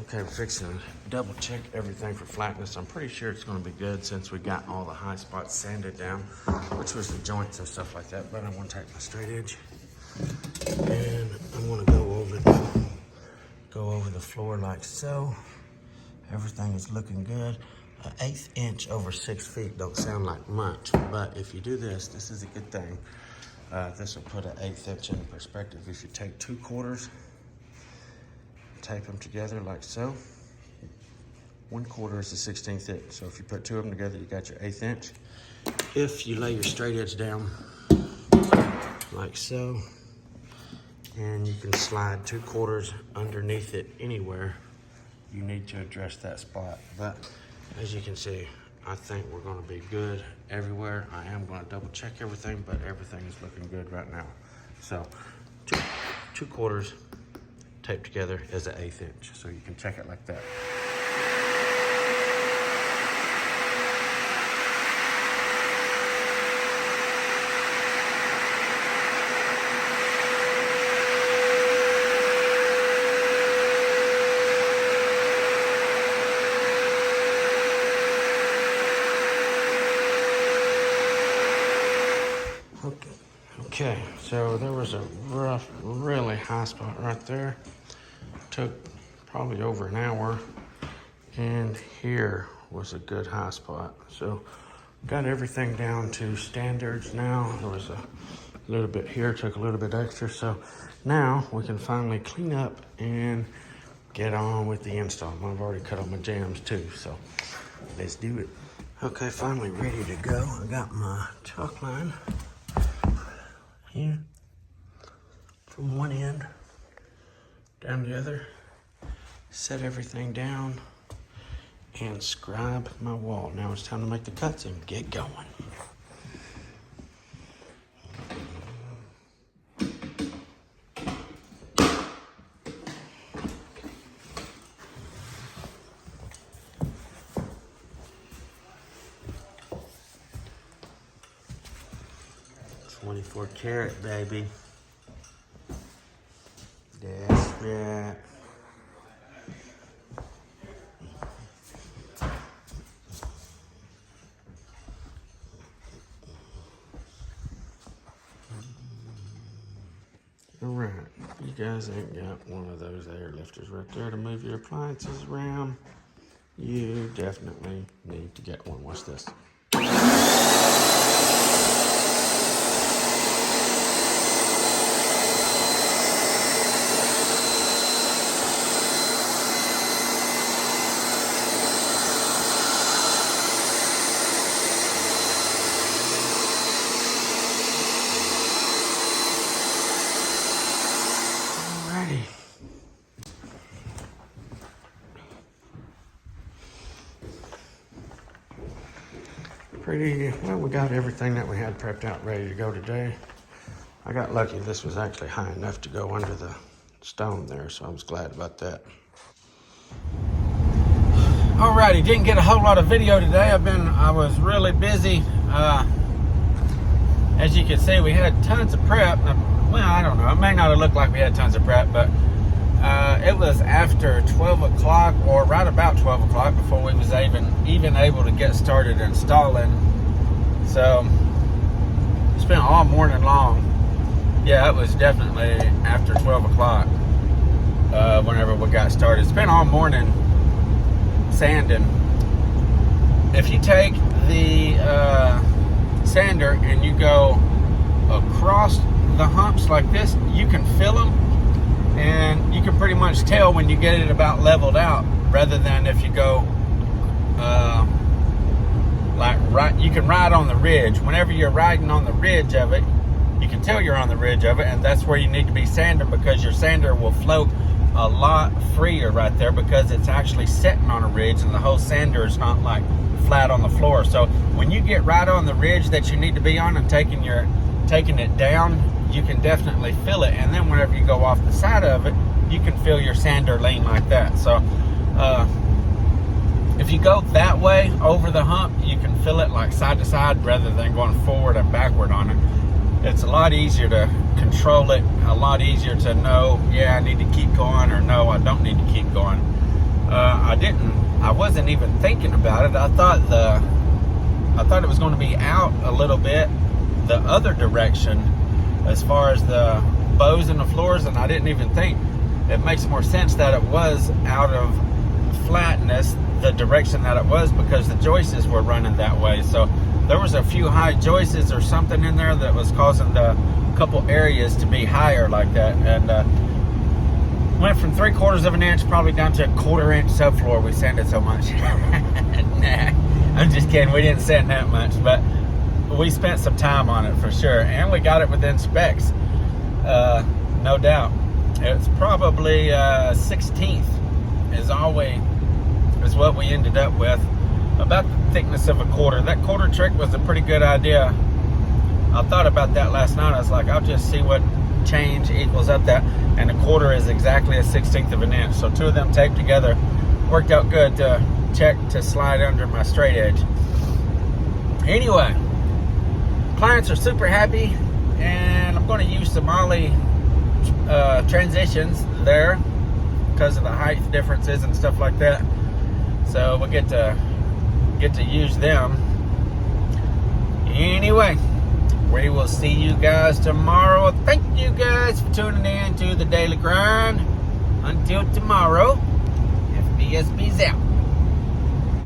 Okay, we're fixing to double check everything for flatness. I'm pretty sure it's going to be good since we got all the high spots sanded down, which was the joints and stuff like that. But I'm going to take my straight edge and I'm going to go over the floor like so. Everything is looking good. An 1/8 inch over 6 feet don't sound like much, but if you do this, this is a good thing. This will put an 1/8 inch in perspective. If you take 2 quarters, tape them together like so. 1/4 is the 16th inch. So if you put 2 of them together, you got your 1/8 inch. If you lay your straight edge down like so, and you can slide 2 quarters underneath it anywhere you need to address that spot. But as you can see, I think we're going to be good everywhere. I am going to double check everything, but everything is looking good right now. So 2 quarters taped together as an 1/8 inch, so you can check it like that. Okay, so there was a rough, really high spot right there. Took probably over an hour, and here was a good high spot. So got everything down to standards now. There was a little bit here, took a little bit extra. So now we can finally clean up and get on with the install. I've already cut all my jams too, so let's do it. Okay, finally ready to go. I got my chalk line here from one end down the other, set everything down, and scribe my wall. Now it's time to make the cuts and get going. .24 karat, baby. That's right. All right, you guys ain't got one of those air lifters right there to move your appliances around. You definitely need to get one. Watch this. Well, we got everything that we had prepped out ready to go today. I got lucky. This was actually high enough to go under the stone there, so I was glad about that. Alrighty, didn't get a whole lot of video today. I was really busy. As you can see, we had tons of prep. Well, I don't know. It may not have looked like we had tons of prep, but it was after 12 o'clock or right about 12 o'clock before we was even able to get started installing. So spent all morning long. Yeah, it was definitely after 12 o'clock whenever we got started. Spent all morning sanding. If you take the sander and you go across the humps like this, you can fill them. And you can pretty much tell when you get it about leveled out, rather than if you go you can ride on the ridge. Whenever you're riding on the ridge of it, you can tell you're on the ridge of it, and that's where you need to be sanding, because your sander will float a lot freer right there, because it's actually sitting on a ridge and the whole sander is not like flat on the floor. So when you get right on the ridge that you need to be on and taking it down, you can definitely feel it. And then whenever you go off the side of it, you can feel your sander lean like that. So if you go that way over the hump, you can feel it like side to side rather than going forward and backward on it. It's a lot easier to control it, a lot easier to know, yeah, I need to keep going, or no, I don't need to keep going. I wasn't even thinking about it. I thought it was going to be out a little bit the other direction as far as the bows and the floors, and I didn't even think. It makes more sense that it was out of flatness, the direction that it was, because the joists were running that way. So there was a few high joists or something in there that was causing the couple areas to be higher like that, and went from 3/4 of an inch probably down to a 1/4 inch subfloor. We sanded so much. Nah, I'm just kidding. We didn't sand that much, but we spent some time on it for sure, and we got it within specs, no doubt. It's probably 1/16 is what we ended up with, about the thickness of a 1/4. That 1/4 trick was a pretty good idea. I thought about that last night. I was like, I'll just see what change equals up that, and a 1/4 is exactly 1/16 of an inch. So two of them taped together worked out good to check to slide under my straight edge. Anyway, clients are super happy, and I'm going to use some ollie transitions there because of the height differences and stuff like that. So we'll get to use them. Anyway, we will see you guys tomorrow. Thank you guys for tuning in to the Daily Grind. Until tomorrow, FBSB's out.